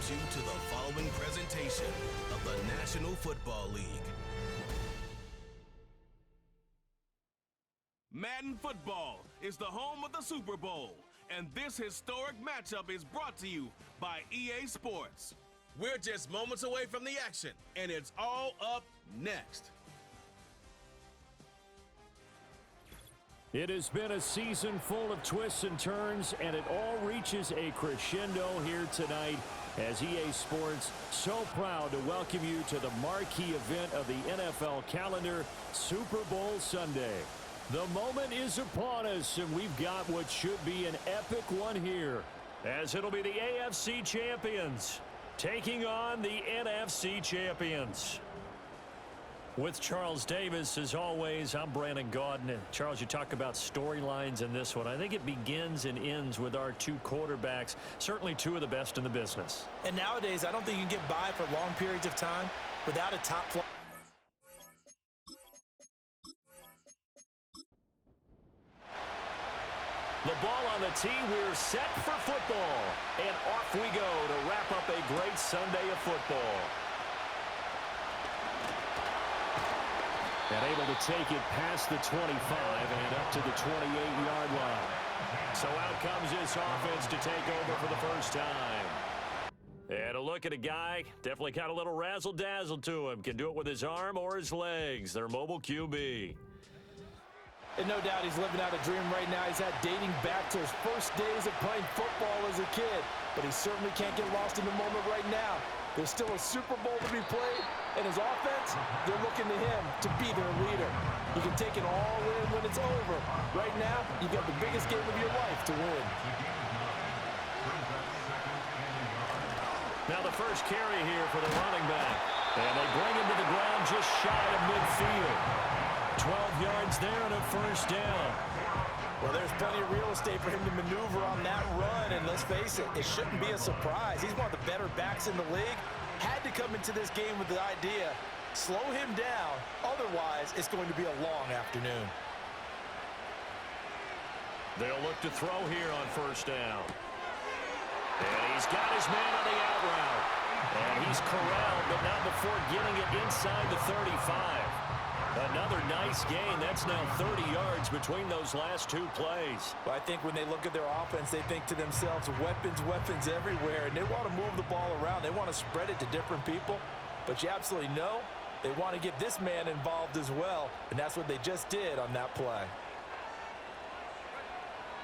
welcomes you to the following presentation of the National Football League. Madden Football is the home of the Super Bowl, and this historic matchup is brought to you by EA Sports. We're just moments away from the action, and it's all up next. It has been a season full of twists and turns, and it all reaches a crescendo here tonight as EA Sports so proud to welcome you to the marquee event of the NFL calendar, Super Bowl Sunday. The moment is upon us, and we've got what should be an epic one here, as it'll be the AFC champions taking on the NFC champions. With Charles Davis, as always, I'm Brandon Gaudin. Charles, you talk about storylines in this one. I think it begins and ends with our two quarterbacks, certainly two of the best in the business. And nowadays, I don't think you can get by for long periods of time without a top flight. The ball on the tee, we're set for football. And off we go to wrap up a great Sunday of football. And able to take it past the 25 and up to the 28-yard line. So out comes this offense to take over for the first time. And a look at a guy, definitely got a little razzle-dazzle to him. Can do it with his arm or his legs. Their mobile QB. And no doubt he's living out a dream right now. He's had dating back to his first days of playing football as a kid. But he certainly can't get lost in the moment right now. There's still a Super Bowl to be played, and his offense, they're looking to him to be their leader. You can take it all in when it's over. Right now, you've got the biggest game of your life to win. Now the first carry here for the running back. And they bring him to the ground just shy of midfield. 12 yards there and a first down. Well, there's plenty of real estate for him to maneuver on that run, and let's face it, it shouldn't be a surprise. He's one of the better backs in the league. Had to come into this game with the idea, slow him down, otherwise it's going to be a long afternoon. They'll look to throw here on first down. And he's got his man on the out route. And he's corralled, but not before getting it inside the 35. Another nice gain. That's now 30 yards between those last two plays. Well, I think when they look at their offense, they think to themselves, weapons, weapons everywhere, and they want to move the ball around. They want to spread it to different people, but you absolutely know they want to get this man involved as well, and that's what they just did on that play.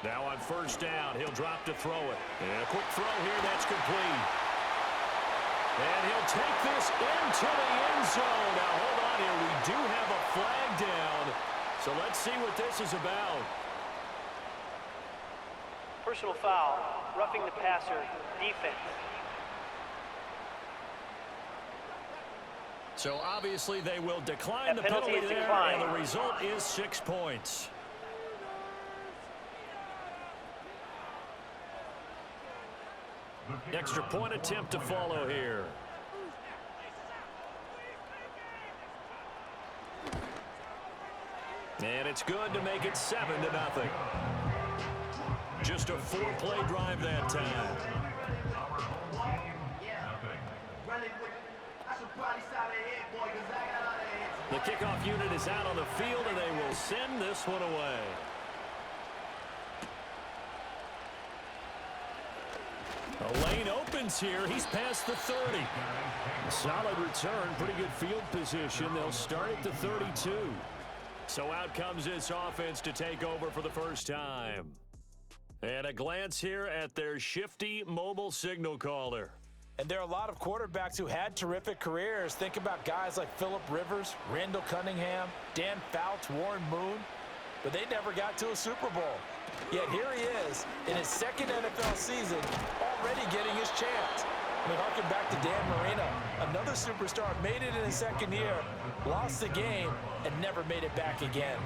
Now on first down, he'll drop to throw it. And a quick throw here, that's complete. And he'll take this into the end zone. Now, hold on here. We do have a flag down. So let's see what this is about. Personal foul, roughing the passer, defense. So obviously they will decline the penalty there, and the result is 6 points. Extra point attempt to follow here. And it's good to make it 7-0. Just a 4-play drive that time. The kickoff unit is out on the field, and they will send this one away. The lane opens here. He's past the 30. Solid return. Pretty good field position. They'll start at the 32. So out comes this offense to take over for the first time. And a glance here at their shifty mobile signal caller. And there are a lot of quarterbacks who had terrific careers. Think about guys like Phillip Rivers, Randall Cunningham, Dan Fouts, Warren Moon. But they never got to a Super Bowl. Yet here he is in his second NFL season, already getting his chance. I mean, harken back to Dan Marino. Another superstar made it in his second year, lost the game, and never made it back again.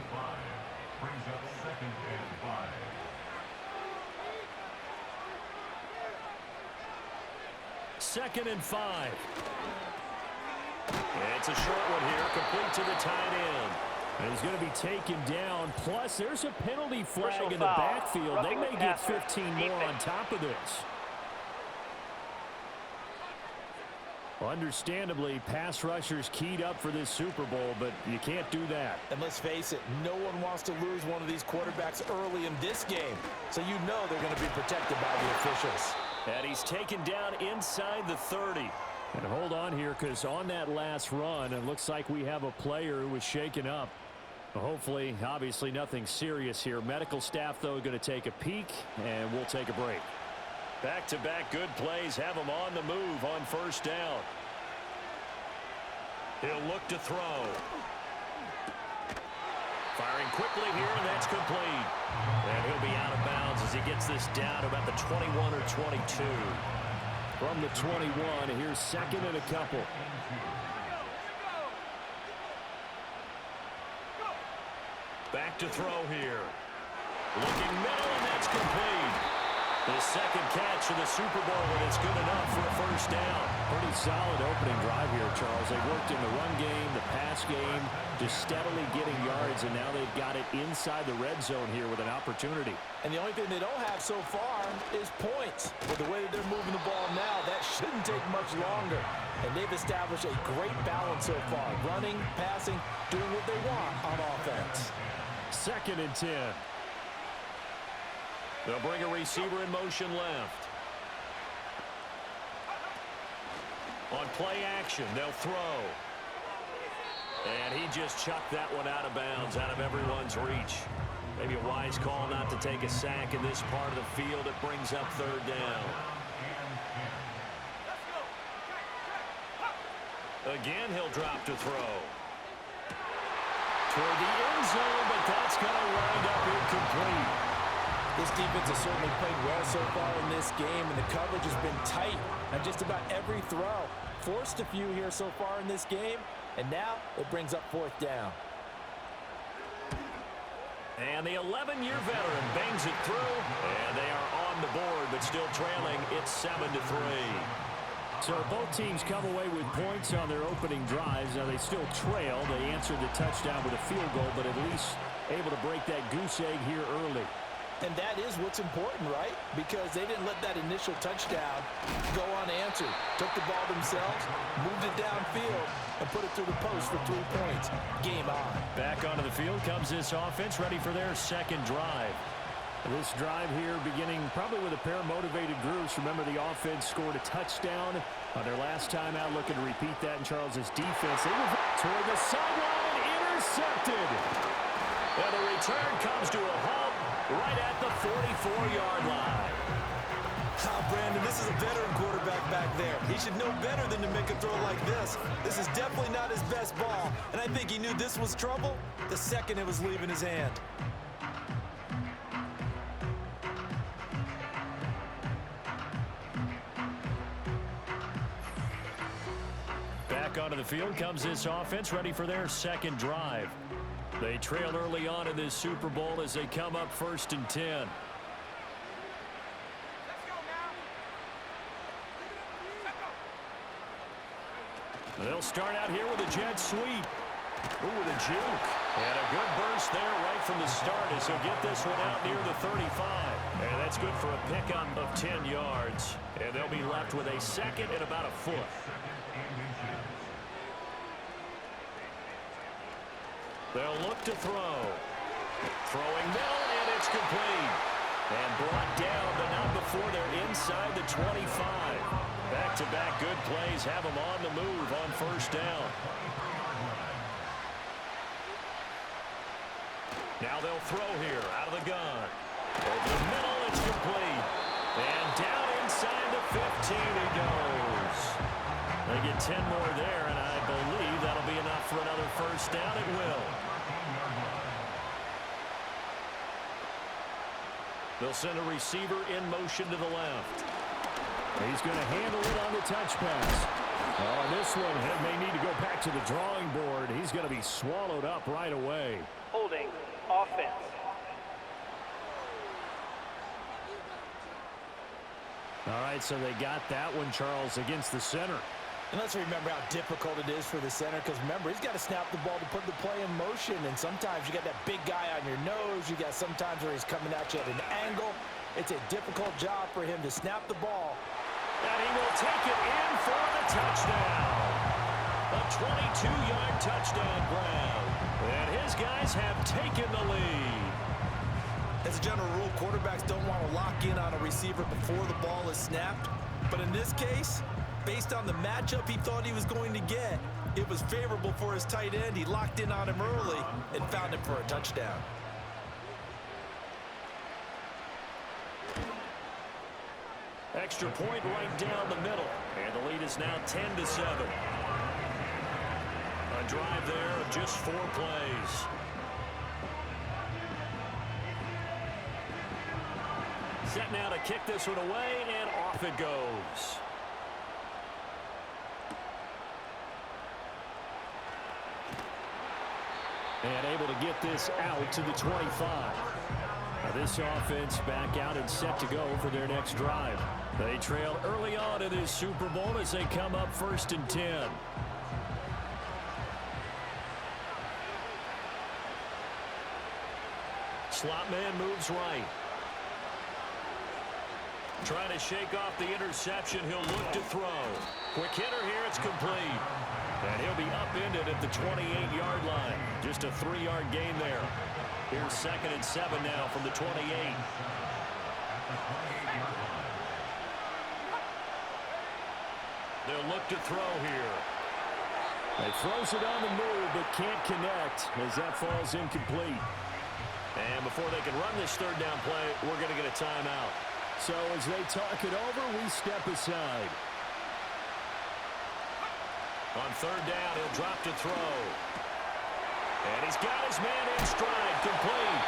Second and 5. It's a short one here, complete to the tight end. And he's going to be taken down. Plus, there's a penalty flag in the backfield. They may get 15 more on top of this. Understandably, pass rushers keyed up for this Super Bowl, but you can't do that. And let's face it, no one wants to lose one of these quarterbacks early in this game. So you know they're going to be protected by the officials. And he's taken down inside the 30. And hold on here, because on that last run, it looks like we have a player who was shaken up. Hopefully, obviously nothing serious here. Medical staff, though, going to take a peek, and we'll take a break. Back-to-back good plays have him on the move on first down. He'll look to throw. Firing quickly here, and that's complete. And he'll be out of bounds as he gets this down to about the 21 or 22. From the 21, here's second and a couple. Back to throw here. Looking middle, and that's complete. His second catch of the Super Bowl, and it's good enough for a first down. Pretty solid opening drive here, Charles. They worked in the run game, the pass game, just steadily getting yards, and now they've got it inside the red zone here with an opportunity. And the only thing they don't have so far is points. With the way that they're moving the ball now, that shouldn't take much longer. And they've established a great balance so far. Running, passing, doing what they want on offense. Second and 10. They'll bring a receiver in motion left. On play action, they'll throw. And he just chucked that one out of bounds, out of everyone's reach. Maybe a wise call not to take a sack in this part of the field. It brings up third down. Again, he'll drop to throw. Toward the end zone, but that's going to wind up incomplete. This defense has certainly played well so far in this game, and the coverage has been tight on just about every throw. Forced a few here so far in this game, and now it brings up fourth down. And the 11-year veteran bangs it through, and they are on the board, but still trailing. It's 7-3. So both teams come away with points on their opening drives. Now they still trail. They answered the touchdown with a field goal, but at least able to break that goose egg here early. And that is what's important, right? Because they didn't let that initial touchdown go unanswered. Took the ball themselves, moved it downfield, and put it through the post for 3 points. Game on. Back onto the field comes this offense, ready for their second drive. This drive here beginning probably with a pair of motivated groups. Remember, the offense scored a touchdown on their last time out. Looking to repeat that in Charles's defense. They move toward the sideline, intercepted. And the return comes to a halt right at the 44-yard line. Brandon, this is a veteran quarterback back there. He should know better than to make a throw like this. This is definitely not his best ball, and I think he knew this was trouble the second it was leaving his hand. Back onto the field comes this offense, ready for their second drive. They trail early on in this Super Bowl as they come up 1st and 10. They'll start out here with a jet sweep. Ooh, with a juke. And a good burst there right from the start as he'll get this one out near the 35. And that's good for a pickup of 10 yards. And they'll be left with a second and about a foot. They'll look to throw. Throwing middle, and it's complete. And brought down, but not before they're inside the 25. Back-to-back good plays have them on the move on first down. Now they'll throw here out of the gun. Over the middle, it's complete. And down inside the 15 he goes. They get 10 more there, and I believe that'll be enough for another first down. It will. They'll send a receiver in motion to the left. He's going to handle it on the touch pass. Oh, this one may need to go back to the drawing board. He's going to be swallowed up right away. Holding offense. All right, so they got that one, Charles, against the center. And let's remember how difficult it is for the center, because remember, he's got to snap the ball to put the play in motion, and sometimes you got that big guy on your nose. You got sometimes where he's coming at you at an angle. It's a difficult job for him to snap the ball And he will take it in for the touchdown. A 22-yard touchdown grab. And his guys have taken the lead. As a general rule, quarterbacks don't want to lock in on a receiver before the ball is snapped. But in this case, based on the matchup he thought he was going to get, it was favorable for his tight end. He locked in on him early and found him for a touchdown. Extra point right down the middle. And the lead is now 10-7. A drive there of just 4 plays. Set now to kick this one away, and off it goes. And able to get this out to the 25. Now this offense back out and set to go for their next drive. They trail early on in this Super Bowl as they come up 1st and 10. Slot man moves right. Trying to shake off the interception. He'll look to throw. Quick hitter here. It's complete. And he'll be upended at the 28-yard line. Just a 3-yard gain there. Here's 2nd and 7 now from the 28. They'll look to throw here. He throws it on the move, but can't connect as that falls incomplete. And before they can run this 3rd down play, we're going to get a timeout. So as they talk it over, we step aside. On 3rd down, he'll drop to throw. And he's got his man in stride, complete.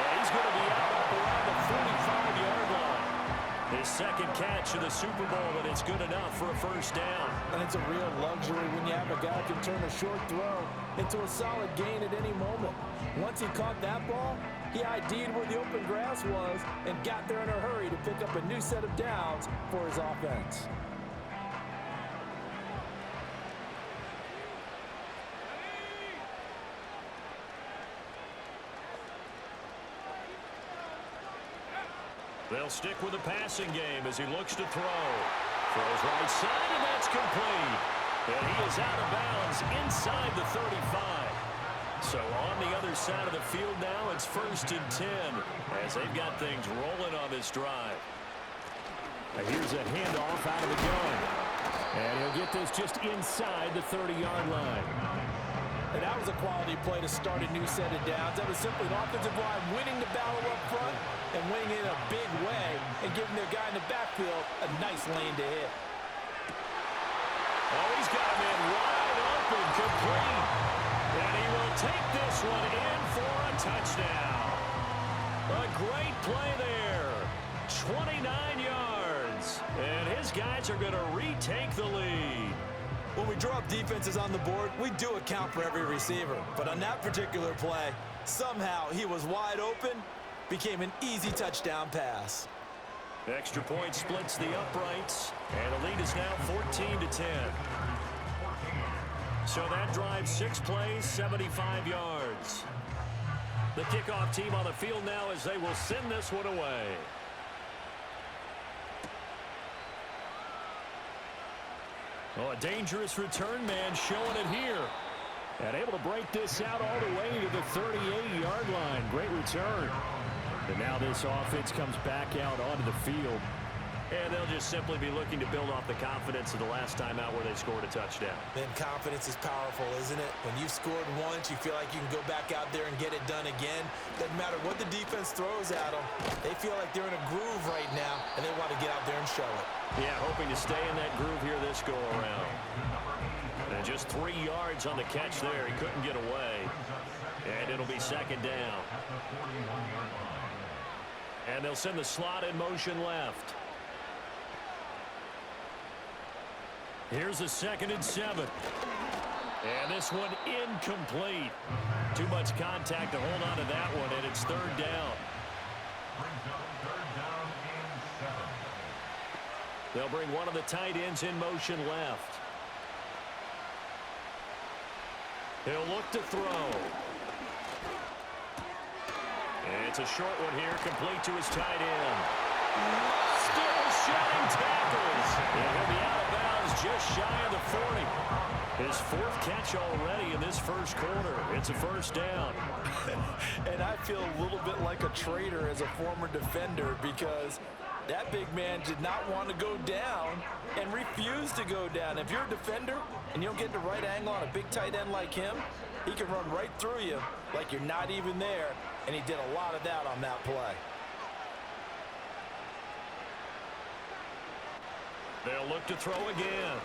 And he's going to be out up around the 45-yard line. His 2nd catch of the Super Bowl, and it's good enough for a 1st down. And it's a real luxury when you have a guy who can turn a short throw into a solid gain at any moment. Once he caught that ball, he ID'd where the open grass was and got there in a hurry to pick up a new set of downs for his offense. They'll stick with the passing game as he looks to throw. Throws right side, and that's complete. And he is out of bounds inside the 35. So on the other side of the field now, it's 1st and 10 as they've got things rolling on this drive. Here's a handoff out of the gun. And he'll get this just inside the 30-yard line. And that was a quality play to start a new set of downs. That was simply an offensive line winning the battle up front and winning it in a big way and giving their guy in the backfield a nice lane to hit. Oh, he's got him in wide open, complete. And he will take this one in for a touchdown. A great play there. 29 yards. And his guys are going to retake the lead. When we draw up defenses on the board, we do account for every receiver. But on that particular play, somehow he was wide open, became an easy touchdown pass. Extra point splits the uprights, and the lead is now 14-10. So that drive, 6 plays, 75 yards. The kickoff team on the field now as they will send this one away. Oh, a dangerous return man showing it here. And able to break this out all the way to the 38-yard line. Great return. And now this offense comes back out onto the field. And they'll just simply be looking to build off the confidence of the last time out where they scored a touchdown. Man, confidence is powerful, isn't it? When you've scored once, you feel like you can go back out there and get it done again. Doesn't matter what the defense throws at them. They feel like they're in a groove right now, and they want to get out there and show it. Yeah, hoping to stay in that groove here this go-around. And just 3 yards on the catch there. He couldn't get away. And it'll be 2nd down. And they'll send the slot in motion left. Here's a 2nd and 7. And this one incomplete. Too much contact to hold on to that one, and it's 3rd down. They'll bring one of the tight ends in motion left. He'll look to throw. And it's a short one here, complete to his tight end. Still shedding tackles. And he'll be out of bounds just shy of the 40. His fourth catch already in this first quarter. It's a first down. And I feel a little bit like a traitor as a former defender because that big man did not want to go down and refused to go down. If you're a defender and you don't get the right angle on a big tight end like him, he can run right through you like you're not even there, and he did a lot of that on that play. They'll look to throw again.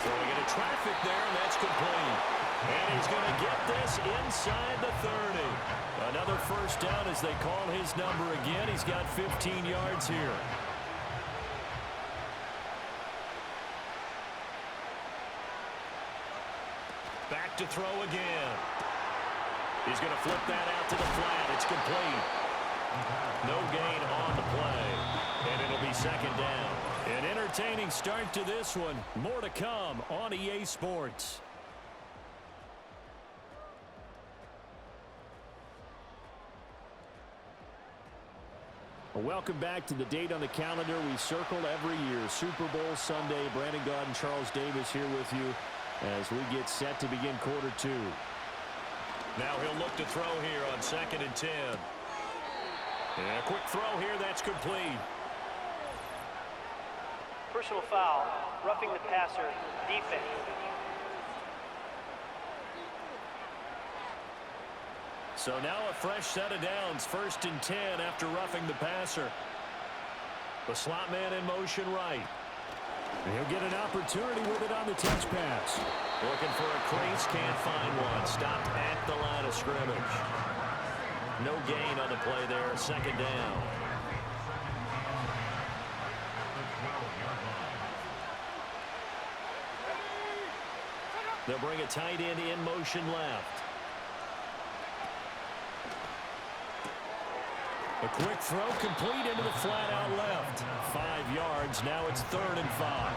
Throwing into traffic there, and that's complete. And he's going to get this inside the 30. Another first down as they call his number again. He's got 15 yards here. Back to throw again. He's going to flip that out to the flat. It's complete. No gain on the play. And it'll be second down. An entertaining start to this one. More to come on EA Sports. Welcome back to the date on the calendar we circle every year. Super Bowl Sunday. Brandon Gaud and Charles Davis here with you as we get set to begin quarter two. Now he'll look to throw here on 2nd and 10. And a quick throw here, that's complete. Personal foul, roughing the passer, defense. So now a fresh set of downs, 1st and 10 after roughing the passer. The slot man in motion right. And he'll get an opportunity with it on the touch pass. Looking for a crease, can't find one. Stopped at the line of scrimmage. No gain on the play there, 2nd down. They'll bring a tight end in motion left. A quick throw complete into the flat out left. 5 yards. Now it's 3rd and 5.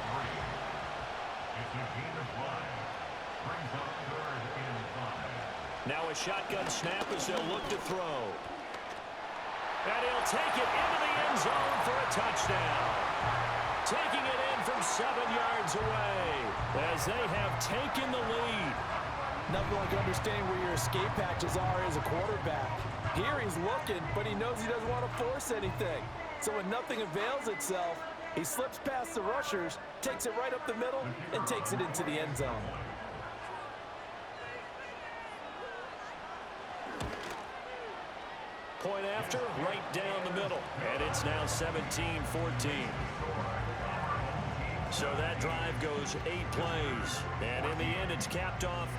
Now a shotgun snap as they'll look to throw. And he'll take it into the end zone for a touchdown. Taking it in from 7 yards away as they have taken the lead. Nothing like understanding where your escape patches are as a quarterback. Here he's looking, but he knows he doesn't want to force anything. So when nothing avails itself, he slips past the rushers, takes it right up the middle, and takes it into the end zone. Point after, right down the middle. And it's now 17-14. So that drive goes 8 plays. And in the end, it's capped off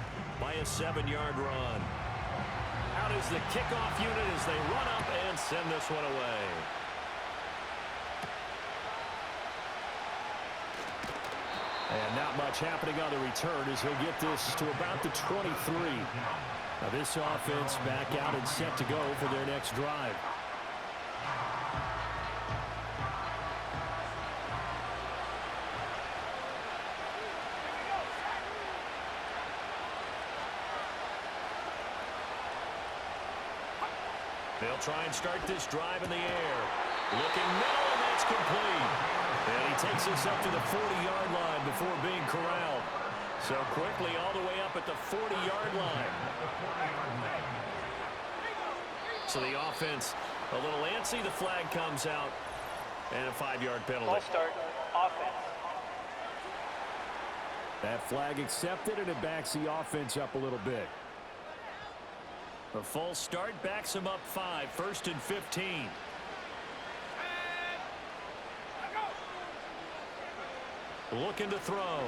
by a 7-yard run. Out is the kickoff unit as they run up and send this one away. And not much happening on the return as he'll get this to about the 23. Now this offense back out and set to go for their next drive. They'll try and start this drive in the air. Looking middle, and that's complete. And he takes this up to the 40-yard line before being corralled. So quickly all the way up at the 40-yard line. So the offense a little antsy. The flag comes out. And a 5-yard penalty. Ball start, offense. That flag accepted, and it backs the offense up a little bit. A false start backs him up 5, 1st and 15. Looking to throw.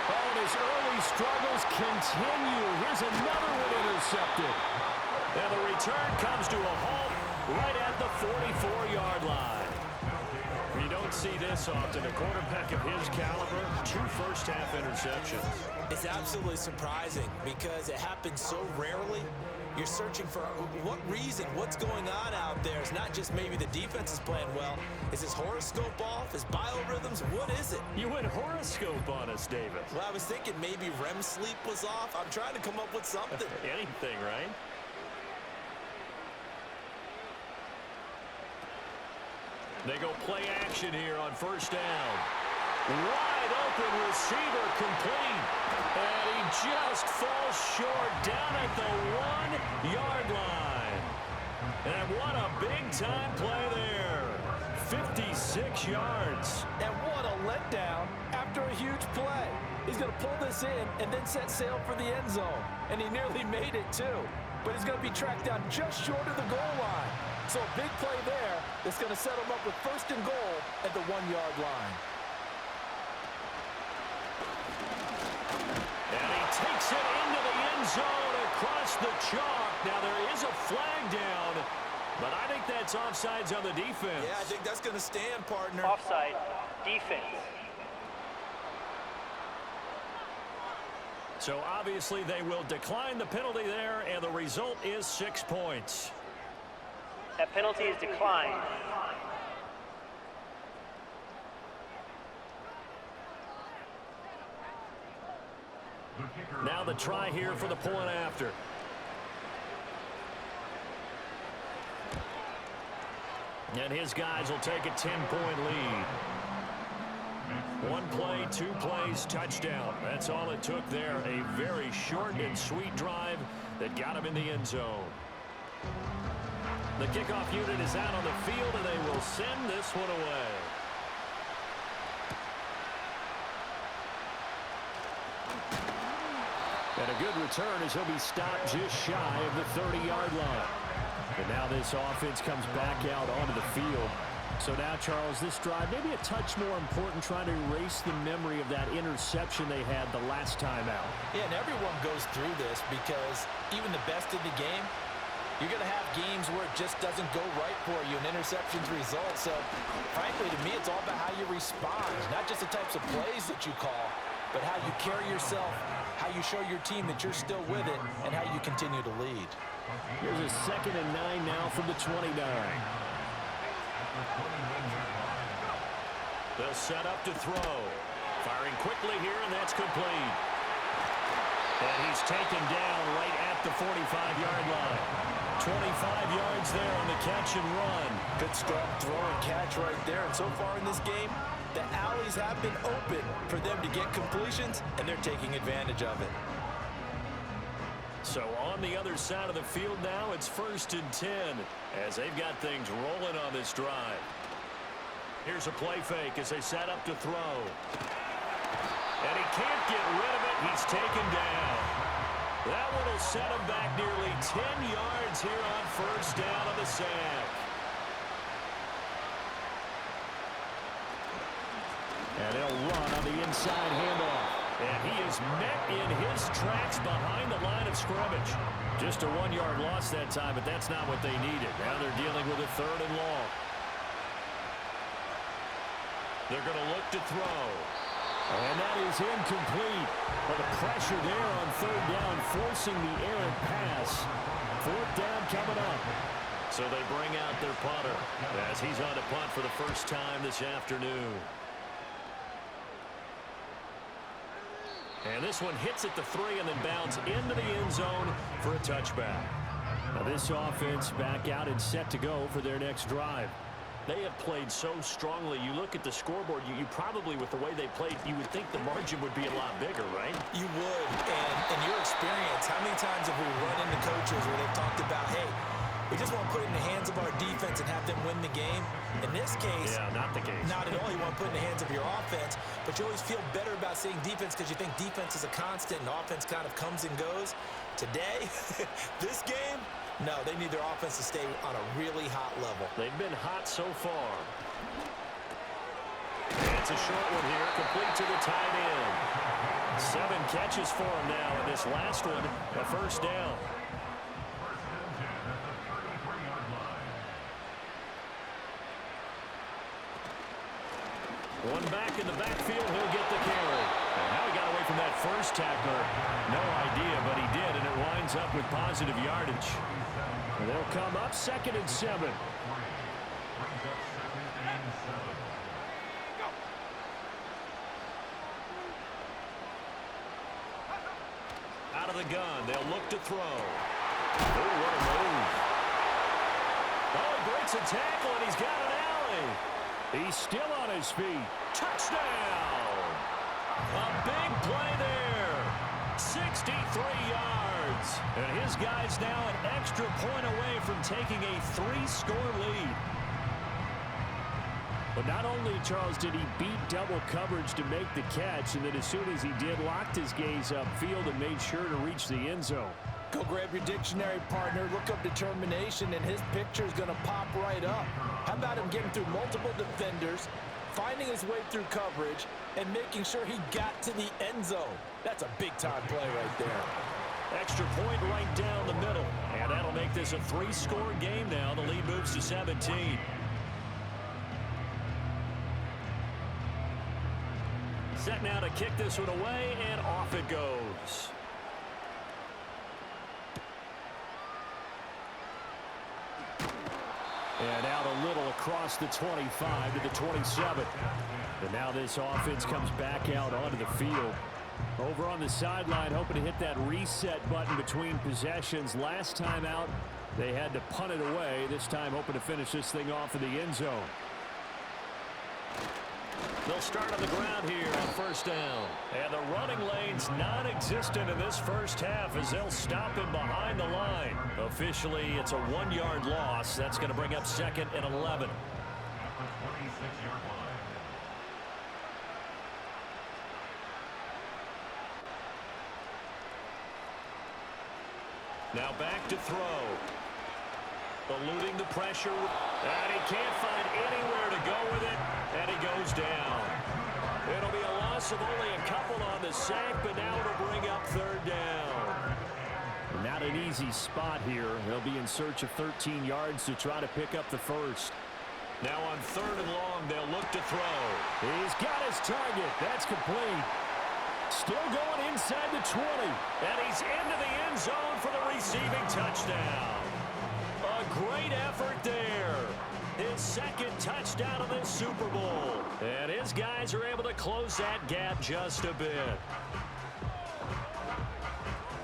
Oh, and his early struggles continue. Here's another one intercepted. And the return comes to a halt right at the 44-yard line. You don't see this often. A quarterback of his caliber, 2 first-half interceptions. It's absolutely surprising because it happens so rarely. You're searching for what reason, what's going on out there. It's not just maybe the defense is playing well. Is his horoscope off? His biorhythms? What is it? You went horoscope on us, David. Well, I was thinking maybe REM sleep was off. I'm trying to come up with something. Anything, right? They go play action here on first down. Wide open receiver complete. And he just falls short down at the 1-yard line. And what a big-time play there. 56 yards. And what a letdown after a huge play. He's going to pull this in and then set sail for the end zone. And he nearly made it, too. But he's going to be tracked down just short of the goal line. So a big play there that's going to set him up with first and goal at the 1-yard line. And he takes it into the end zone across the chalk. Now there is a flag down, but I think that's offsides on the defense. Yeah, I think that's going to stand, partner. Offside. Defense. So obviously they will decline the penalty there, and the result is 6 points. That penalty is declined. Now the try here for the point after. And his guys will take a 10-point lead. 1 play, 2 plays, touchdown. That's all it took there. A very short and sweet drive that got him in the end zone. The kickoff unit is out on the field, and they will send this one away. And a good return as he'll be stopped just shy of the 30-yard line. And now this offense comes back out onto the field. So now, Charles, this drive maybe a touch more important, trying to erase the memory of that interception they had the last time out. Yeah, and everyone goes through this because even the best of the game, you're going to have games where it just doesn't go right for you and interceptions result. So, frankly, to me, it's all about how you respond, not just the types of plays that you call, but how you carry yourself, how you show your team that you're still with it, and how you continue to lead. Here's a 2nd and 9 now from the 29. They'll set up to throw. Firing quickly here, and that's complete. And he's taken down right at the 45-yard line. 25 yards there on the catch and run. Good strong throw and catch right there. And so far in this game, the alleys have been open for them to get completions, and they're taking advantage of it. So on the other side of the field now, it's 1st and 10 as they've got things rolling on this drive. Here's a play fake as they set up to throw. And he can't get rid of it. He's taken down. That one will set him back nearly 10 yards here on first down on the sack. And they'll run on the inside handoff. And he is met in his tracks behind the line of scrimmage. Just a 1-yard loss that time, but that's not what they needed. Now they're dealing with a 3rd and long. They're going to look to throw. And that is incomplete. But the pressure there on 3rd down, forcing the errant pass. 4th down coming up. So they bring out their punter as he's on to punt for the first time this afternoon. And this one hits at the 3 and then bounds into the end zone for a touchback. Now this offense back out and set to go for their next drive. They have played so strongly. You look at the scoreboard, you probably, with the way they played, you would think the margin would be a lot bigger, right? You would. And in your experience, how many times have we run into coaches where they've talked about, hey, we just want to put it in the hands of our defense and have them win the game? In this case, yeah, not the case. Not at all. You want to put it in the hands of your offense, but you always feel better about saying defense because you think defense is a constant and offense kind of comes and goes. Today, this game, no, they need their offense to stay on a really hot level. They've been hot so far. It's a short one here, complete to the tight end. 7 catches for him now, and this last one, a first down. One back in the backfield, he'll get the carry. And how he got away from that first tackler, no idea, but he did, and it winds up with positive yardage. And they'll come up 2nd and 7. Out of the gun, they'll look to throw. Oh, what a move. Oh, he breaks a tackle, and he's got an alley. He's still on his feet. Touchdown! A big play there. 63 yards. And his guy's now an extra point away from taking a 3-score lead. But not only, Charles, did he beat double coverage to make the catch, and then as soon as he did, locked his gaze upfield and made sure to reach the end zone. Go grab your dictionary, partner. Look up determination, and his picture is going to pop right up. How about him getting through multiple defenders, finding his way through coverage, and making sure he got to the end zone? That's a big-time play right there. Extra point right down the middle. And that'll make this a 3-score game now. The lead moves to 17. Set now to kick this one away, and off it goes. And out a little across the 25 to the 27. And now this offense comes back out onto the field. Over on the sideline, hoping to hit that reset button between possessions. Last time out, they had to punt it away. This time, hoping to finish this thing off in the end zone. They'll start on the ground here on first down. And the running lane's non-existent in this first half as they'll stop him behind the line. Officially, it's a 1-yard loss. That's going to bring up 2nd and 11. Now back to throw. Eluding the pressure. And he can't find anywhere to go with it. And he goes down. It'll be a loss of only a couple on the sack, but now it'll bring up 3rd down. Not an easy spot here. They'll be in search of 13 yards to try to pick up the first. Now on 3rd and long, they'll look to throw. He's got his target. That's complete. Still going inside the 20. And he's into the end zone for the receiving touchdown. A great effort there. His 2nd touchdown of this Super Bowl. And his guys are able to close that gap just a bit.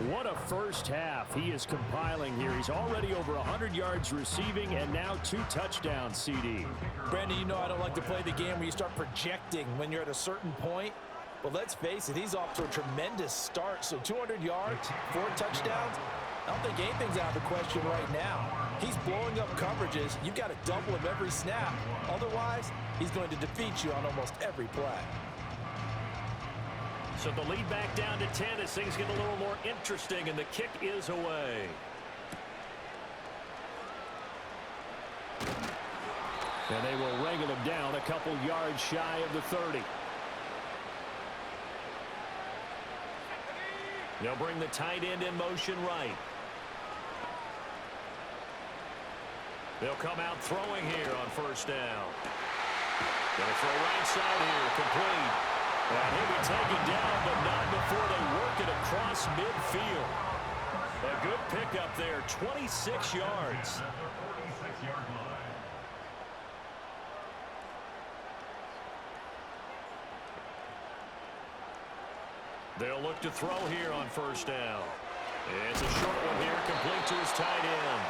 What a first half he is compiling here. He's already over 100 yards receiving and now 2 touchdowns, CD. Brandon, you know I don't like to play the game where you start projecting when you're at a certain point. But let's face it, he's off to a tremendous start. So 200 yards, 4 touchdowns. I don't think anything's out of the question right now. He's blowing up coverages. You've got to double him every snap. Otherwise, he's going to defeat you on almost every play. So the lead back down to 10 as things get a little more interesting, and the kick is away. And they will wrangle him down a couple yards shy of the 30. They'll bring the tight end in motion right. They'll come out throwing here on first down. Gonna throw right side here, complete. And he'll be taken down, but not before they work it across midfield. A good pickup there, 26 yards. They'll look to throw here on first down. It's a short one here, complete to his tight end.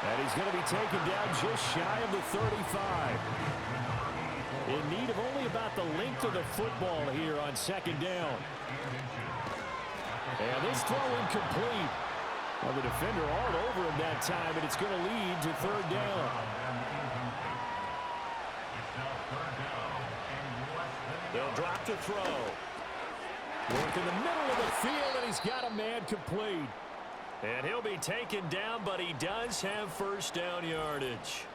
And he's going to be taken down just shy of the 35. In need of only about the length of the football here on 2nd down. And this throw incomplete. Well, the defender all over him that time, and it's going to lead to 3rd down. They'll drop to throw. Work in the middle of the field, and he's got a man complete. And he'll be taken down, but he does have first down yardage.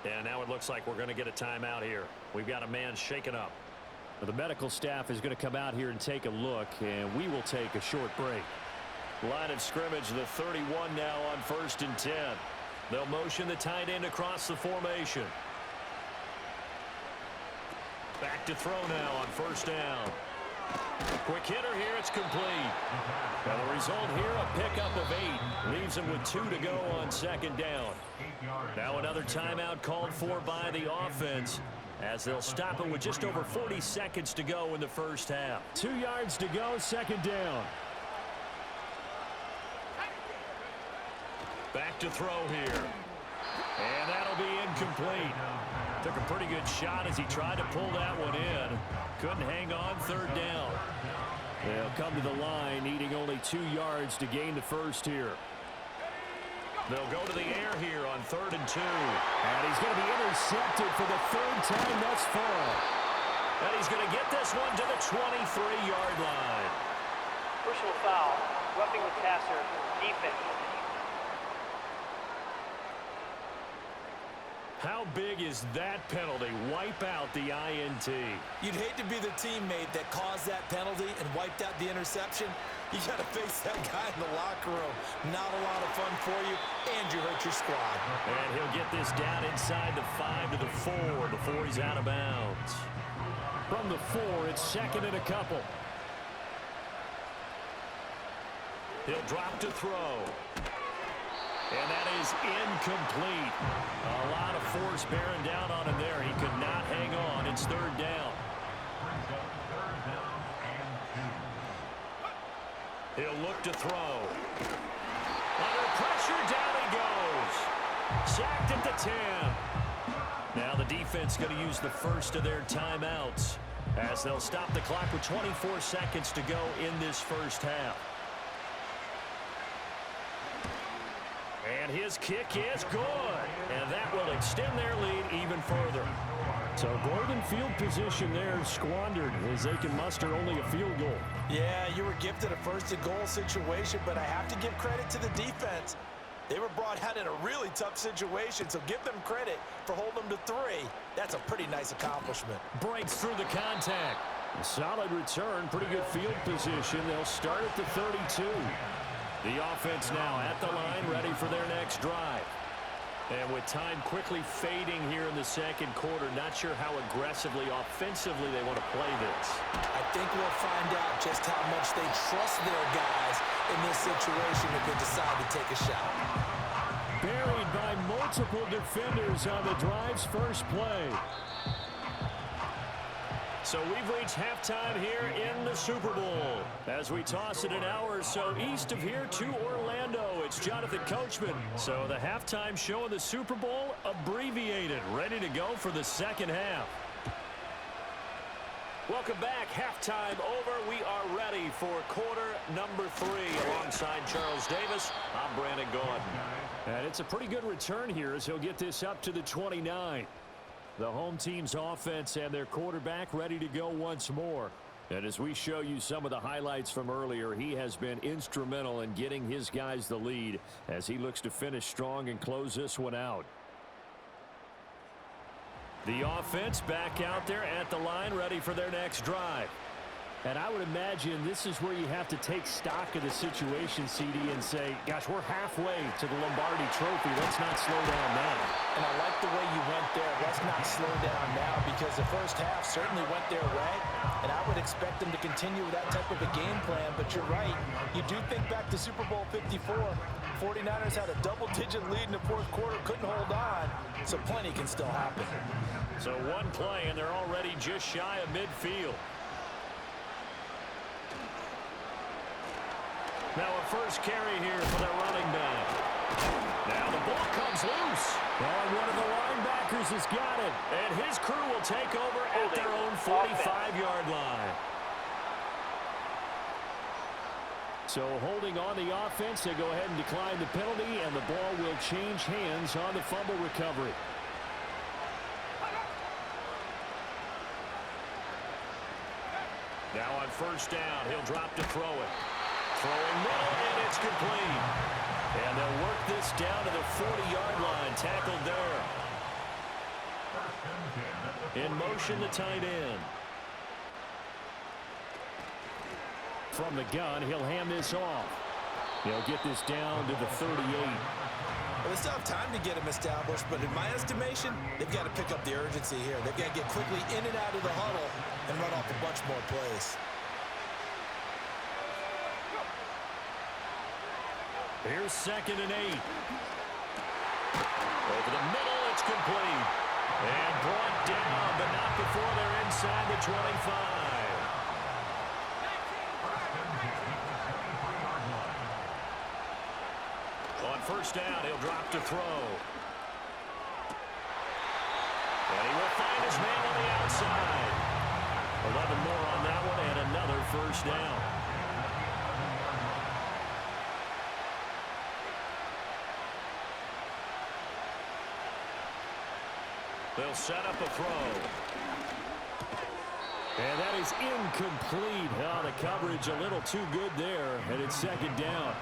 And now it looks like we're going to get a timeout here. We've got a man shaken up. The medical staff is going to come out here and take a look, and we will take a short break. Line of scrimmage, the 31 now on 1st and 10. They'll motion the tight end across the formation. Back to throw now on first down. Quick hitter here, it's complete. Now the result here, a pickup of 8. Leaves him with 2 to go on 2nd down. Now another timeout called for by the offense as they'll stop it with just over 40 seconds to go in the first half. 2 yards to go, 2nd down. Back to throw here. And that'll be incomplete. Took a pretty good shot as he tried to pull that one in. Couldn't hang on, third down. They'll come to the line, needing only 2 yards to gain the first here. They'll go to the air here on 3rd and 2. And he's going to be intercepted for the 3rd time thus far. And he's going to get this one to the 23-yard line. Personal foul, roughing the passer, defense. How big is that penalty? Wipe out the INT. You'd hate to be the teammate that caused that penalty and wiped out the interception. You got to face that guy in the locker room. Not a lot of fun for you, and you hurt your squad. And he'll get this down inside the 5 to the 4 before he's out of bounds. From the 4, it's 2nd and a couple. He'll drop to throw. And that is incomplete. A lot of force bearing down on him there. He could not hang on. It's 3rd down. He'll look to throw. Under pressure, down he goes. Sacked at the 10. Now the defense going to use the first of their timeouts as they'll stop the clock with 24 seconds to go in this first half. And his kick is good. And that will extend their lead even further. So golden field position there squandered as they can muster only a field goal. Yeah, you were gifted a 1st and goal situation, but I have to give credit to the defense. They were brought out in a really tough situation, so give them credit for holding them to 3. That's a pretty nice accomplishment. Breaks through the contact. A solid return, pretty good field position. They'll start at the 32. The offense now at the line, ready for their next drive. And with time quickly fading here in the 2nd quarter, not sure how aggressively, offensively they want to play this. I think we'll find out just how much they trust their guys in this situation if they decide to take a shot. Buried by multiple defenders on the drive's first play. So we've reached halftime here in the Super Bowl. As we toss it an hour or so east of here to Orlando, it's Jonathan Coachman. So the halftime show in the Super Bowl abbreviated, ready to go for the 2nd half. Welcome back. Halftime over. We are ready for quarter number 3 alongside Charles Davis. I'm Brandon Gordon. And it's a pretty good return here as he'll get this up to the 29. The home team's offense and their quarterback ready to go once more. And as we show you some of the highlights from earlier, he has been instrumental in getting his guys the lead as he looks to finish strong and close this one out. The offense back out there at the line, ready for their next drive. And I would imagine this is where you have to take stock of the situation, CD, and say, gosh, we're halfway to the Lombardi Trophy. Let's not slow down now. And I like the way you went there. Let's not slow down now, because the first half certainly went their way. And I would expect them to continue with that type of a game plan. But you're right. You do think back to Super Bowl 54. 49ers had a double-digit lead in the 4th quarter, couldn't hold on. So plenty can still happen. So one play, and they're already just shy of midfield. Now a first carry here for their running back. Now the ball comes loose. And one of the linebackers has got it. And his crew will take over at their own 45-yard line. So holding on the offense, they go ahead and decline the penalty, and the ball will change hands on the fumble recovery. Now on first down, he'll drop to throw it. Throwing middle, and it's complete. And they'll work this down to the 40-yard line. Tackled there. In motion, the tight end. From the gun, he'll hand this off. He'll get this down to the 38. Well, they still have time to get him established, but in my estimation, they've got to pick up the urgency here. They've got to get quickly in and out of the huddle and run off a bunch more plays. Here's 2nd and 8. Over the middle, it's complete. And brought down, but not before they're inside the 25. On first down, he'll drop to throw. And he 11 more on that one and another first down. They'll set up a throw. And that is incomplete. Oh, the coverage a little too good there, and it's second down.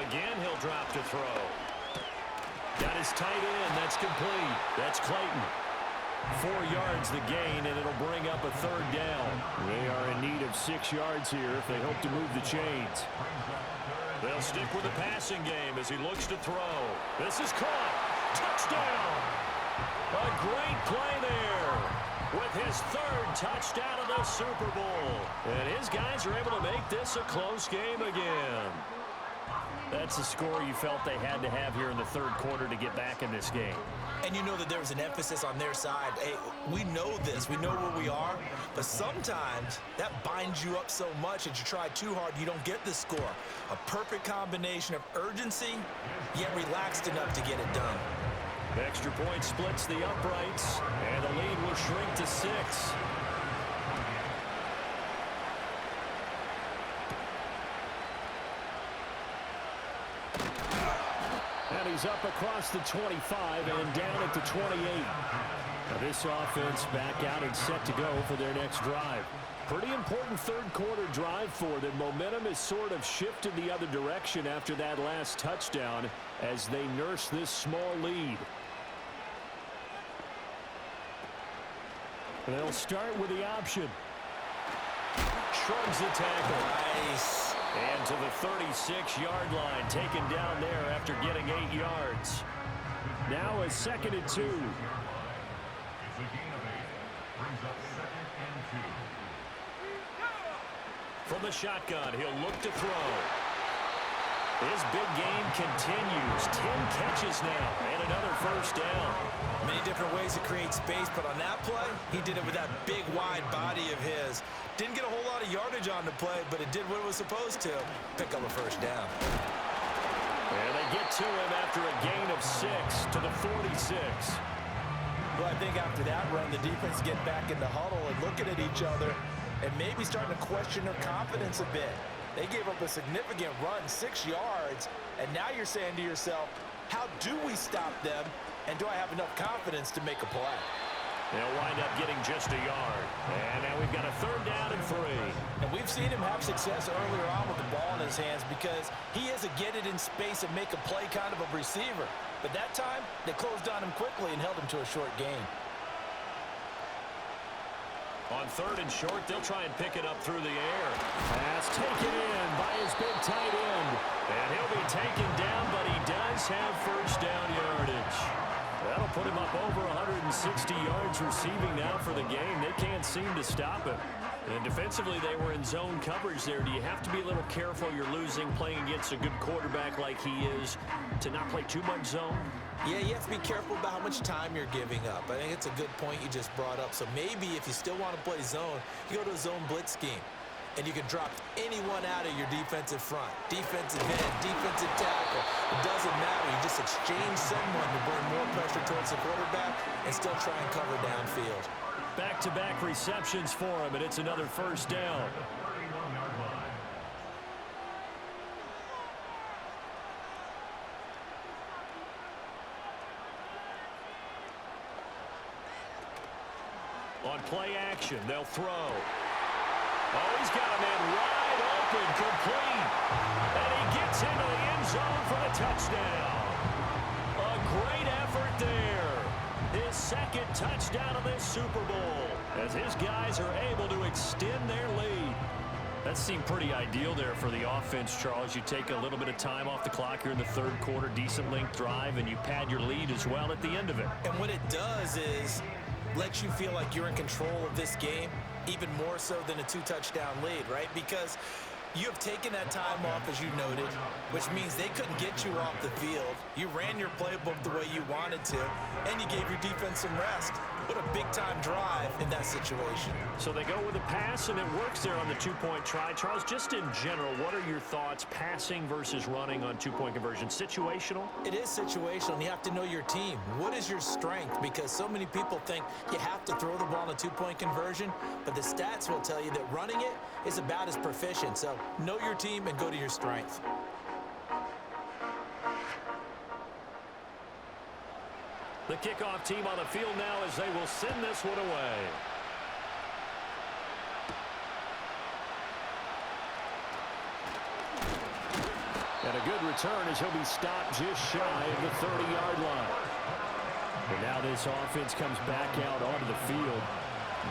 Again, he'll drop to throw. Got his tight end. That's complete. That's Clayton. 4 yards the gain, and it'll bring up a third down. They are in need of 6 yards here if they hope to move the chains. They'll stick with the passing game as he looks to throw. This is caught. Touchdown. A great play there with his 3rd touchdown of the Super Bowl. And his guys are able to make this a close game again. That's the score you felt they had to have here in the 3rd quarter to get back in this game. And you know that there was an emphasis on their side. Hey, we know this. We know where we are. But sometimes that binds you up so much that you try too hard, you don't get the score. A perfect combination of urgency, yet relaxed enough to get it done. The extra point splits the uprights, and the lead will shrink to 6. And he's up across the 25 and down at the 28. Now this offense back out and set to go for their next drive. Pretty important 3rd quarter drive for them. Momentum has sort of shifted the other direction after that last touchdown as they nurse this small lead. They'll start with the option. Shrugs the tackle. Nice. And to the 36-yard line, taken down there after getting 8 yards. Now a 2nd and 2. From the shotgun, he'll look to throw. His big game continues. 10 catches now and another first down. Many different ways to create space, but on that play, he did it with that big, wide body of his. Didn't get a whole lot of yardage on the play, but it did what it was supposed to. Pick up a first down. And they get to him after a gain of 6 to the 46. Well, I think after that run, the defense get back in the huddle and looking at each other and maybe starting to question their confidence a bit. They gave up a significant run, 6 yards, and now you're saying to yourself, how do we stop them, and do I have enough confidence to make a play? They'll wind up getting just a yard. And now we've got a 3rd down and 3. And we've seen him have success earlier on with the ball in his hands because he is a get it in space and make a play kind of a receiver. But that time, they closed on him quickly and held him to a short gain. On 3rd and short, they'll try and pick it up through the air. Pass taken in by his big tight end. And he'll be taken down, but he does have first down yardage. That'll put him up over 160 yards receiving now for the game. They can't seem to stop him. And defensively, they were in zone coverage there. Do you have to be a little careful? You're losing, playing against a good quarterback like he is, to not play too much zone? Yeah, you have to be careful about how much time you're giving up. I think it's a good point you just brought up. So maybe if you still want to play zone, you go to a zone blitz scheme. And you can drop anyone out of your defensive front. Defensive end, defensive tackle. It doesn't matter. You just exchange someone to bring more pressure towards the quarterback and still try and cover downfield. Back-to-back receptions for him, and it's another first down. On play action, they'll throw. Oh, he's got a man wide open, complete. And he gets into the end zone for the touchdown. A great effort there. His 2nd touchdown of this Super Bowl as his guys are able to extend their lead. That seemed pretty ideal there for the offense, Charles. You take a little bit of time off the clock here in the 3rd quarter, decent length drive, and you pad your lead as well at the end of it. And what it does is let you feel like you're in control of this game, even more so than a 2-touchdown lead, right? Because You have taken that time off, as you noted, which means they couldn't get you off the field. You ran your playbook the way you wanted to, and you gave your defense some rest. What a big-time drive in that situation. So they go with a pass, and it works there on the two-point try. Charles, just in general, what are your thoughts passing versus running on two-point conversion? Situational? It is situational, and you have to know your team. What is your strength? Because so many people think you have to throw the ball in a two-point conversion, but the stats will tell you that running it is about as proficient. So know your team and go to your strength. The kickoff team on the field now as they will send this one away. And a good return as he'll be stopped just shy of the 30-yard line. But now this offense comes back out onto the field.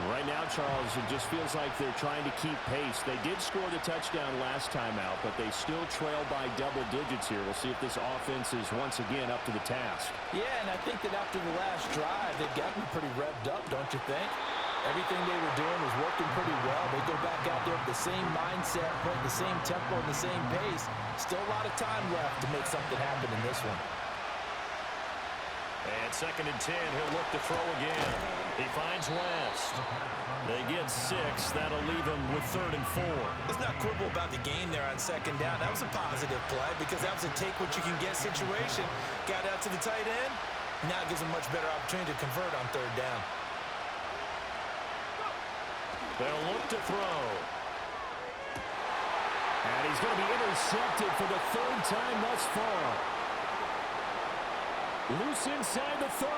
Right now, Charles, it just feels like they're trying to keep pace. They did score the touchdown last time out, but they still trail by double digits here. We'll see if this offense is once again up to the task. Yeah, and I think that after the last drive, they've gotten pretty revved up, don't you think? Everything they were doing was working pretty well. They go back out there with the same mindset, playing the same tempo and the same pace. Still a lot of time left to make something happen in this one. And 2nd and 10, he'll look to throw again. He finds West. They get 6. That'll leave him with 3rd and 4. Let's not quibble about the gain there on 2nd down. That was a positive play because that was a take-what-you-can-get situation. Got out to the tight end. Now it gives him a much better opportunity to convert on 3rd down. They'll look to throw. And he's going to be intercepted for the 3rd time thus far. Loose inside the 30.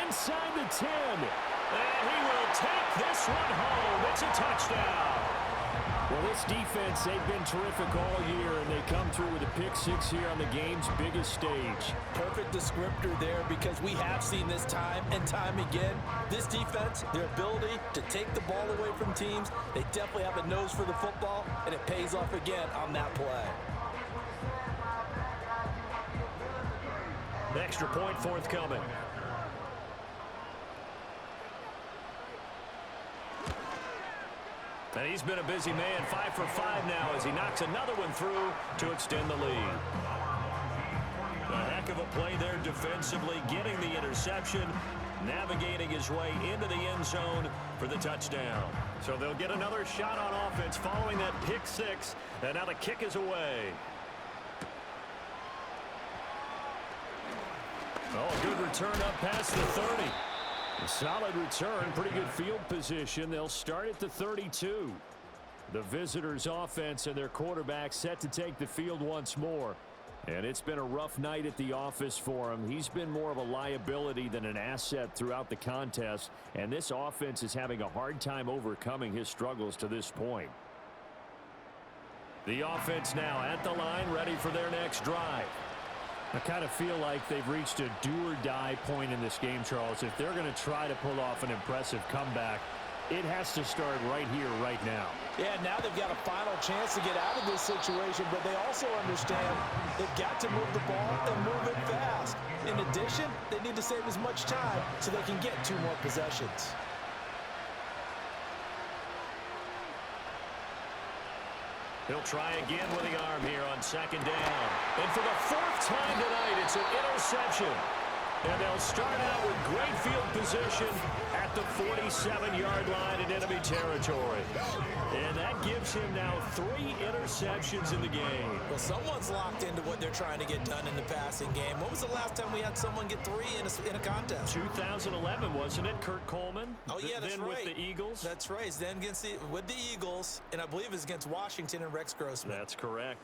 Inside the 10. And he will take this one home. It's a touchdown. Well, this defense, they've been terrific all year, and they come through with a pick-6 here on the game's biggest stage. Perfect descriptor there because we have seen this time and time again. This defense, their ability to take the ball away from teams, they definitely have a nose for the football, and it pays off again on that play. Extra point forthcoming. And he's been a busy man, 5 for 5 now as he knocks another one through to extend the lead. A heck of a play there defensively, getting the interception, navigating his way into the end zone for the touchdown. So they'll get another shot on offense following that pick-6, and now the kick is away. Oh, a good return up past the 30. A solid return, pretty good field position. They'll start at the 32. The visitors' offense and their quarterback set to take the field once more. And it's been a rough night at the office for him. He's been more of a liability than an asset throughout the contest. And this offense is having a hard time overcoming his struggles to this point. The offense now at the line, ready for their next drive. I kind of feel like they've reached a do-or-die point in this game, Charles. If they're going to try to pull off an impressive comeback, it has to start right here, right now. Yeah, now they've got a final chance to get out of this situation, but they also understand they've got to move the ball and move it fast. In addition, they need to save as much time so they can get 2 more possessions. He'll try again with the arm here on 2nd down. And for the 4th time tonight, it's an interception. And they'll start out with great field position at the 47-yard line in enemy territory. And that gives him now 3 interceptions in the game. Well, someone's locked into what they're trying to get done in the passing game. When was the last time we had someone get 3 in a contest? 2011, wasn't it? Kurt Coleman? Oh, yeah, that's then right. with the Eagles? That's right. Then with the Eagles, and I believe it's against Washington and Rex Grossman. That's correct.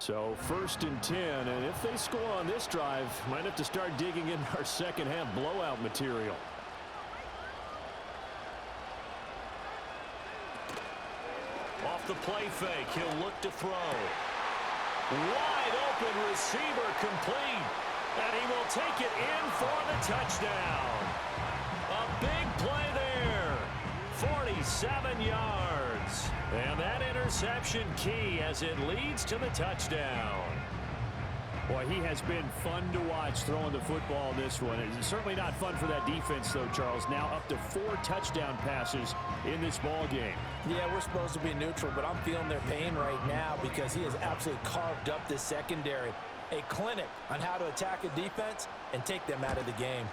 So 1st and 10, and if they score on this drive, might have to start digging in our second half blowout material. Off the play fake, he'll look to throw. Wide open receiver complete, and he will take it in for the touchdown. A big play there. 47 57 yards. And that interception key as it leads to the touchdown. Boy, he has been fun to watch throwing the football in this one. It's certainly not fun for that defense, though, Charles. Now up to 4 touchdown passes in this ball game. Yeah, we're supposed to be neutral, but I'm feeling their pain right now because he has absolutely carved up this secondary. A clinic on how to attack a defense and take them out of the game.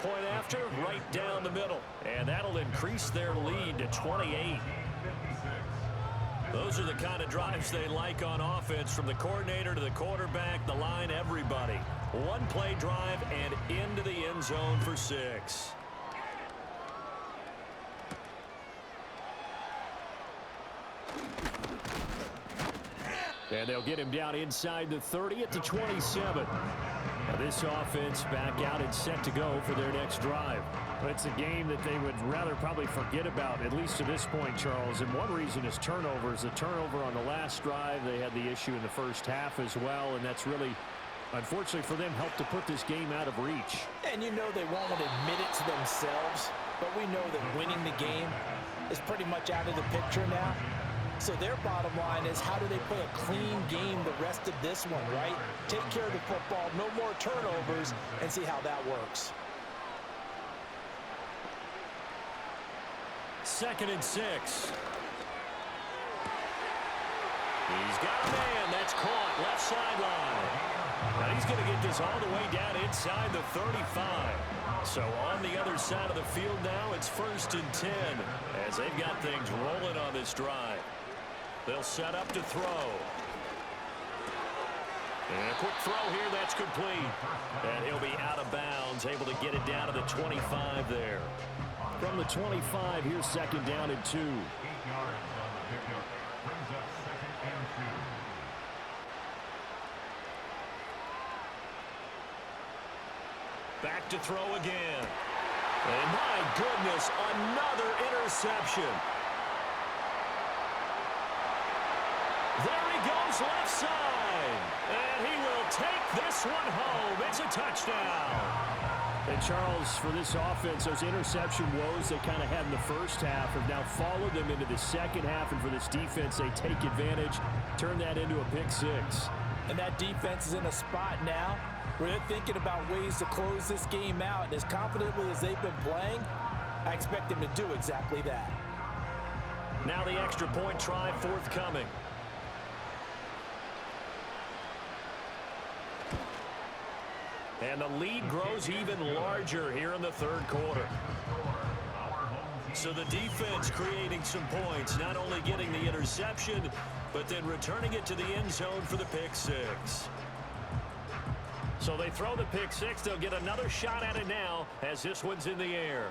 Point after, right down the middle. And that'll increase their lead to 28. Those are the kind of drives they like on offense, from the coordinator to the quarterback, the line, everybody. One play drive and into the end zone for 6. And they'll get him down inside the 30 at the 27. Now this offense back out and set to go for their next drive. It's a game that they would rather probably forget about, at least to this point, Charles. And one reason is turnovers. The turnover on the last drive, they had the issue in the first half as well, and that's really, unfortunately for them, helped to put this game out of reach. And you know they won't admit it to themselves, but we know that winning the game is pretty much out of the picture now. So their bottom line is, how do they play a clean game the rest of this one, right? Take care of the football, no more turnovers, and see how that works. 2nd and 6. He's got a man. That's caught. Left sideline. Now he's going to get this all the way down inside the 35. So on the other side of the field now, it's 1st and 10 as they've got things rolling on this drive. They'll set up to throw. And a quick throw here. That's complete. And he'll be out of bounds, able to get it down to the 25 there. From the 25, here's 2nd down and 2. 8 yards on the pickup. Brings up 2nd and 2. Back to throw again. And my goodness, another interception. There he goes left side. And he will take this one home. It's a touchdown. And Charles, for this offense, those interception woes they kind of had in the first half have now followed them into the second half. And for this defense, they take advantage, turn that into a pick 6. And that defense is in a spot now where they're thinking about ways to close this game out. And as confidently as they've been playing, I expect them to do exactly that. Now the extra point try forthcoming. And the lead grows even larger here in the 3rd quarter. So the defense creating some points, not only getting the interception, but then returning it to the end zone for the pick 6. So they throw the pick 6. They'll get another shot at it now as this one's in the air.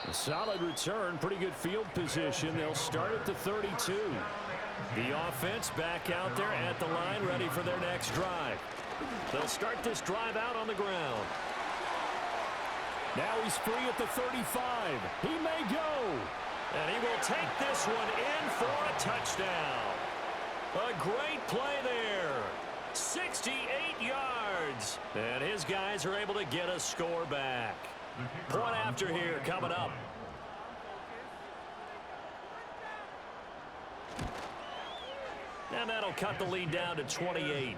A solid return, pretty good field position. They'll start at the 32. The offense back out there at the line, ready for their next drive. They'll start this drive out on the ground. Now he's free at the 35. He may go. And he will take this one in for a touchdown. A great play there. 68 yards. And his guys are able to get a score back. Point after here coming up. And that'll cut the lead down to 28.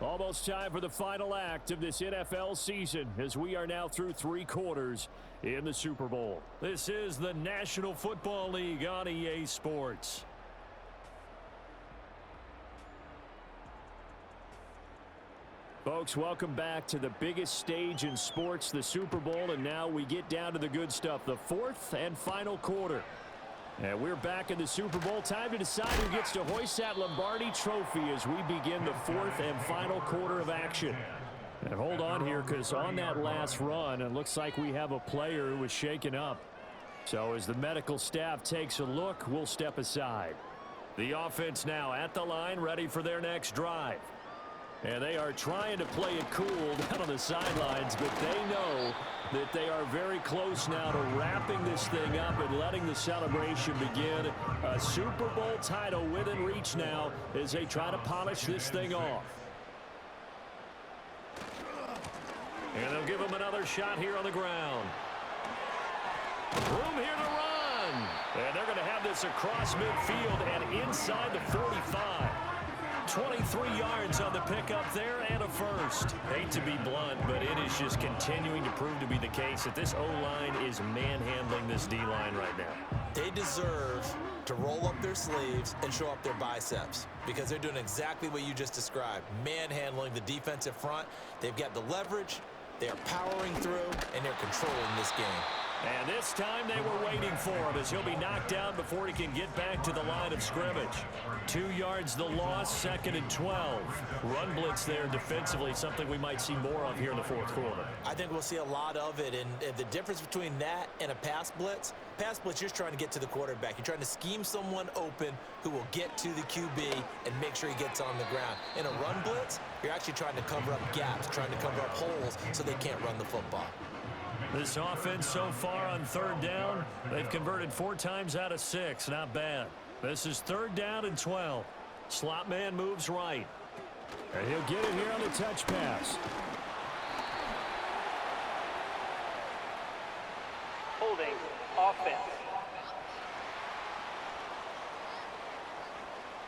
Almost time for the final act of this NFL season as we are now through 3 quarters in the Super Bowl. This is the National Football League on EA Sports. Folks, welcome back to the biggest stage in sports, the Super Bowl, and now we get down to the good stuff, the 4th and final quarter. And we're back in the Super Bowl. Time to decide who gets to hoist that Lombardi trophy as we begin the 4th and final quarter of action. And hold on here, because on that last run, it looks like we have a player who was shaken up. So as the medical staff takes a look, we'll step aside. The offense now at the line, ready for their next drive. And they are trying to play it cool down on the sidelines, but they know that they are very close now to wrapping this thing up and letting the celebration begin. A Super Bowl title within reach now as they try to polish this thing off. And they'll give him another shot here on the ground. Room here to run. And they're going to have this across midfield and inside the 45. 23 yards on the pickup there and a first. Hate to be blunt, but it is just continuing to prove to be the case that this O-line is manhandling this D-line right now. They deserve to roll up their sleeves and show up their biceps because they're doing exactly what you just described, manhandling the defensive front. They've got the leverage, they're powering through, and they're controlling this game. And this time they were waiting for him as he'll be knocked down before he can get back to the line of scrimmage. 2 yards the loss, 2nd and 12. Run blitz there defensively, something we might see more of here in the fourth quarter. I think we'll see a lot of it, and the difference between that and a pass blitz, you're just trying to get to the quarterback. You're trying to scheme someone open who will get to the QB and make sure he gets on the ground. In a run blitz, you're actually trying to cover up gaps, trying to cover up holes so they can't run the football. This offense so far on 3rd down, they've converted 4 times out of 6. Not bad. This is 3rd down and 12. Slot man moves right. And he'll get it here on the touch pass. Holding offense.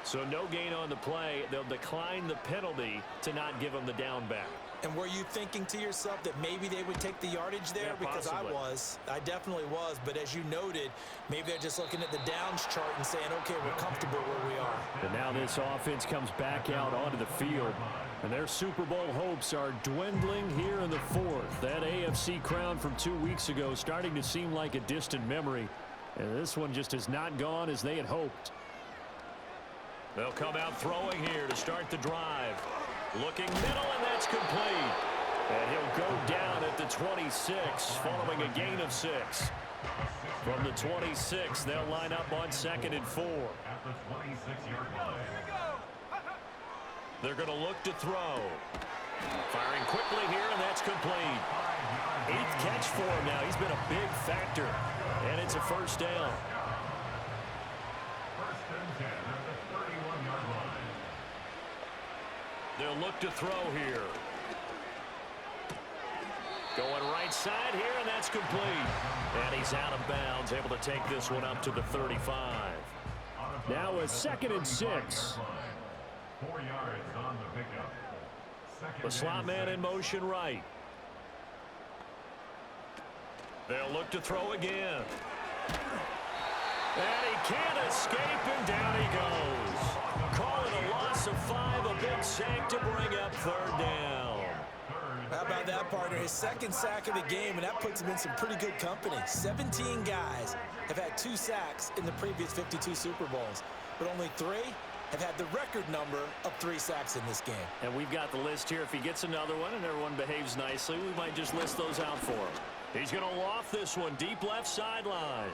So no gain on the play. They'll decline the penalty to not give him the down back. And were you thinking to yourself that maybe they would take the yardage there? Yeah, because possibly. I definitely was. But as you noted, maybe they're just looking at the downs chart and saying, okay, we're comfortable where we are. And now this offense comes back out onto the field. And their Super Bowl hopes are dwindling here in the 4th. That AFC crown from 2 weeks ago starting to seem like a distant memory. And this one just has not gone as they had hoped. They'll come out throwing here to start the drive. Looking middle, and that's complete. And he'll go down at the 26, following a gain of 6. From the 26, they'll line up on 2nd and 4. They're going to look to throw. Firing quickly here, and that's complete. 8th catch for him now. He's been a big factor, and it's a first down. They'll look to throw here. Going right side here, and that's complete. And he's out of bounds, able to take this one up to the 35. Now a 2nd and 6. 4 yards on the pickup. The slot man in motion right. They'll look to throw again. And he can't escape, and down he goes. Call it a loss of 5, a big sack to bring up 3rd down. How about that, partner? His 2nd sack of the game, and that puts him in some pretty good company. 17 guys have had 2 sacks in the previous 52 Super Bowls, but only 3 have had the record number of 3 sacks in this game. And we've got the list here. If he gets another one and everyone behaves nicely, we might just list those out for him. He's going to loft this one deep left sideline.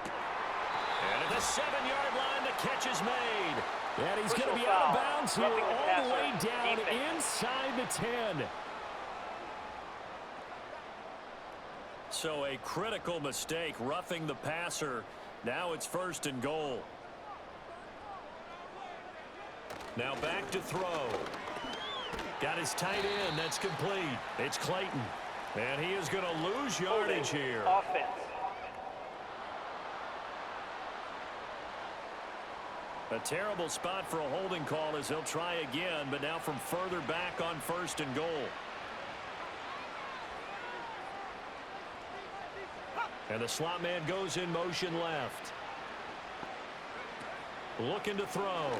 And at the 7-yard line, the catch is made. And he's going to be out of bounds here all the way down inside the 10. So a critical mistake, roughing the passer. Now it's 1st and goal. Now back to throw. Got his tight end. That's complete. It's Clayton. And he is going to lose yardage here. Offense. A terrible spot for a holding call as he'll try again, but now from further back on 1st and goal. And the slot man goes in motion left. Looking to throw.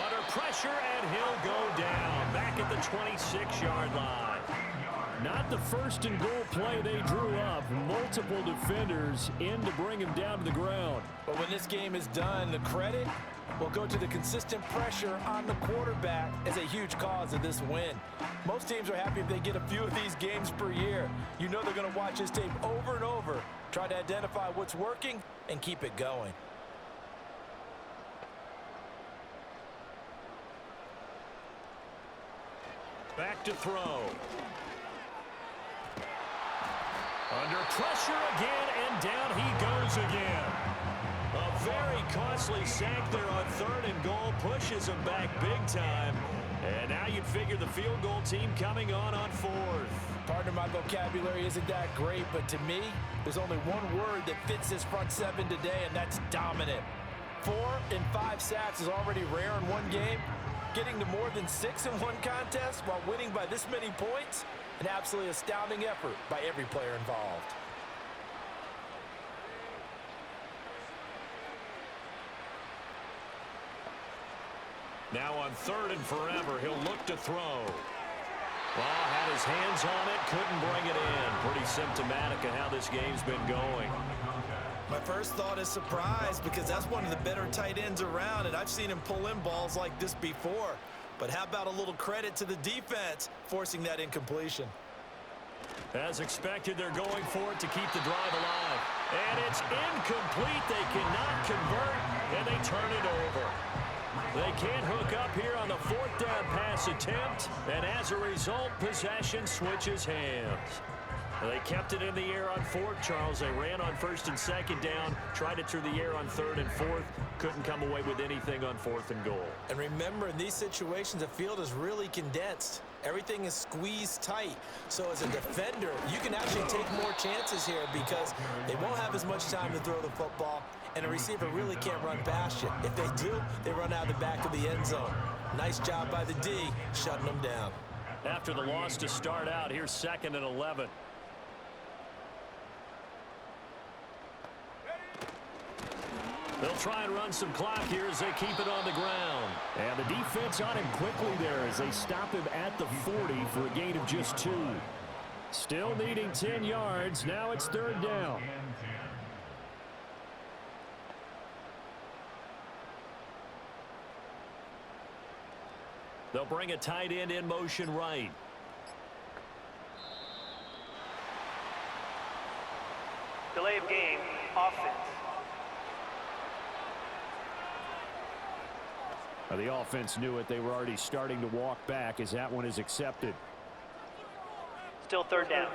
Under pressure, and he'll go down. Back at the 26-yard line. Not the 1st and goal play they drew up. Multiple defenders in to bring him down to the ground. But when this game is done, the credit will go to the consistent pressure on the quarterback as a huge cause of this win. Most teams are happy if they get a few of these games per year. You know they're going to watch this tape over and over, try to identify what's working, and keep it going. Back to throw. Under pressure again, and down he goes again. A very costly sack there on 3rd and goal. Pushes him back big time. And now you'd figure the field goal team coming on fourth. Partner, my vocabulary isn't that great, but to me, there's only one word that fits this front seven today, and that's dominant. 4 and 5 sacks is already rare in one game. Getting to more than 6 in one contest while winning by this many points, an absolutely astounding effort by every player involved. Now on 3rd and forever, he'll look to throw. Well, had his hands on it, couldn't bring it in. Pretty symptomatic of how this game's been going. My first thought is surprise because that's one of the better tight ends around, and I've seen him pull in balls like this before. But how about a little credit to the defense forcing that incompletion? As expected, they're going for it to keep the drive alive. And it's incomplete. They cannot convert, and they turn it over. They can't hook up here on the 4th down pass attempt, and as a result, possession switches hands. They kept it in the air on 4th, Charles. They ran on 1st and 2nd down, tried it through the air on 3rd and 4th, couldn't come away with anything on 4th and goal. And remember, in these situations, the field is really condensed. Everything is squeezed tight. So as a defender, you can actually take more chances here because they won't have as much time to throw the football, and a receiver really can't run past you. If they do, they run out the back of the end zone. Nice job by the D, shutting them down. After the loss to start out, here's 2nd and 11. They'll try and run some clock here as they keep it on the ground. And the defense on him quickly there as they stop him at the 40 for a gain of just 2. Still needing 10 yards. Now it's 3rd down. They'll bring a tight end in motion right. Delay of game, offense. The offense knew it. They were already starting to walk back as that one is accepted. Still 3rd down.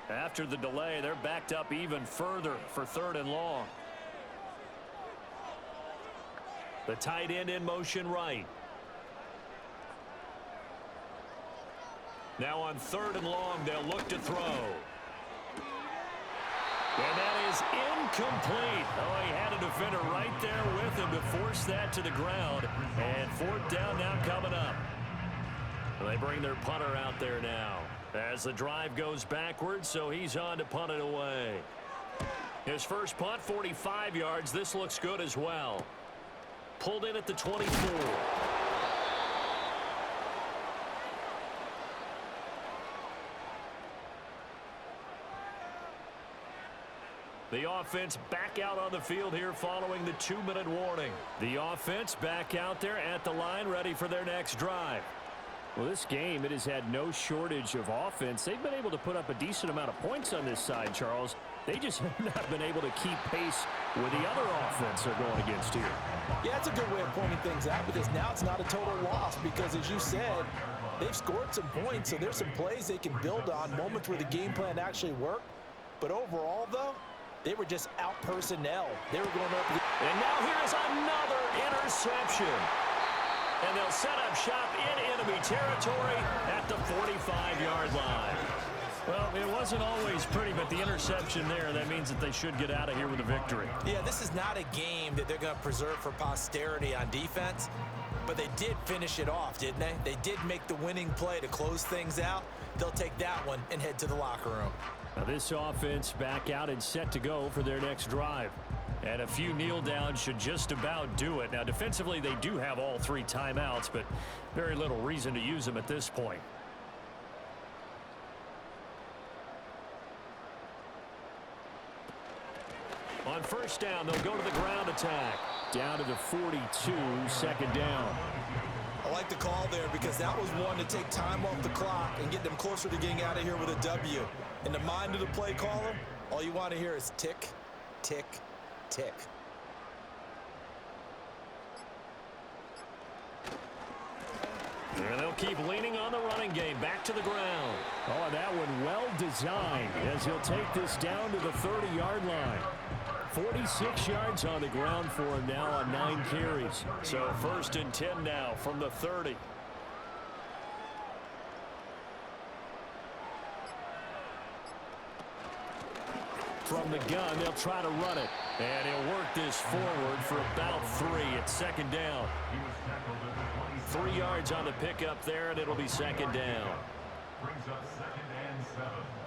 After the delay, they're backed up even further for 3rd and long. The tight end in motion right. Now on 3rd and long, they'll look to throw. And that is incomplete. Oh, he had a defender right there with him to force that to the ground. And 4th down now coming up. They bring their punter out there now as the drive goes backwards, so he's on to punt it away. His first punt, 45 yards. This looks good as well. Pulled in at the 24. The offense back out on the field here following the 2-minute warning. The offense back out there at the line ready for their next drive. Well, this game, it has had no shortage of offense. They've been able to put up a decent amount of points on this side, Charles. They just have not been able to keep pace with the other offense they're going against here. Yeah, it's a good way of pointing things out because now it's not a total loss because, as you said, they've scored some points, so there's some plays they can build on, moments where the game plan actually worked. But overall, though, they were just out-personnel. They were going up. And now here's another interception. And they'll set up shop in enemy territory at the 45-yard line. Well, it wasn't always pretty, but the interception there, that means that they should get out of here with a victory. Yeah, this is not a game that they're going to preserve for posterity on defense, but they did finish it off, didn't they? They did make the winning play to close things out. They'll take that one and head to the locker room. Now this offense back out and set to go for their next drive. And a few kneel downs should just about do it. Now defensively they do have all 3 timeouts, but very little reason to use them at this point. On 1st down, they'll go to the ground attack. Down to the 42, 2nd down. I like the call there because that was one to take time off the clock and get them closer to getting out of here with a W. In the mind of the play caller, all you want to hear is tick, tick, tick. And they'll keep leaning on the running game. Back to the ground. Oh, and that one well designed as he'll take this down to the 30-yard line. 46 yards on the ground for him now on 9 carries. So 1st and 10 now from the 30. From the gun, they'll try to run it. And he'll work this forward for about 3. It's 2nd down. 3 yards on the pickup there, and it'll be 2nd down. Brings up 2nd and 7.